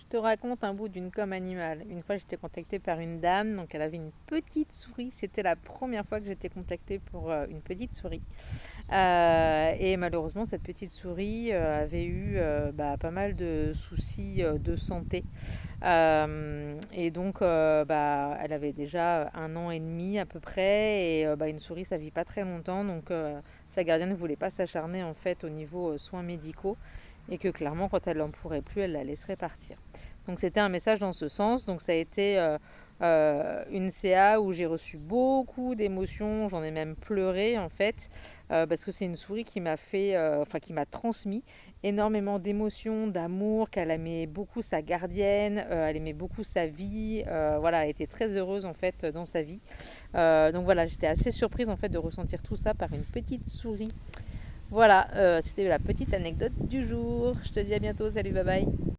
te raconte un bout d'une com animale. Une fois, j'étais contactée par une dame, donc elle avait une petite souris. C'était la première fois que j'étais contactée pour une petite souris. Et malheureusement, cette petite souris avait eu pas mal de soucis de santé. Et donc, elle avait déjà 1 an et demi à peu près. Et une souris, ça vit pas très longtemps. Donc, sa gardienne ne voulait pas s'acharner en fait au niveau soins médicaux. Et que clairement, quand elle n'en pourrait plus, elle la laisserait partir. Donc, c'était un message dans ce sens. Donc, ça a été une CA où j'ai reçu beaucoup d'émotions. J'en ai même pleuré en fait. Parce que c'est une souris qui m'a fait, qui m'a transmis énormément d'émotions, d'amour, qu'elle aimait beaucoup sa gardienne, elle aimait beaucoup sa vie, voilà, elle était très heureuse en fait dans sa vie. Donc voilà, j'étais assez surprise en fait de ressentir tout ça par une petite souris. Voilà, c'était la petite anecdote du jour. Je te dis à bientôt, salut, bye bye.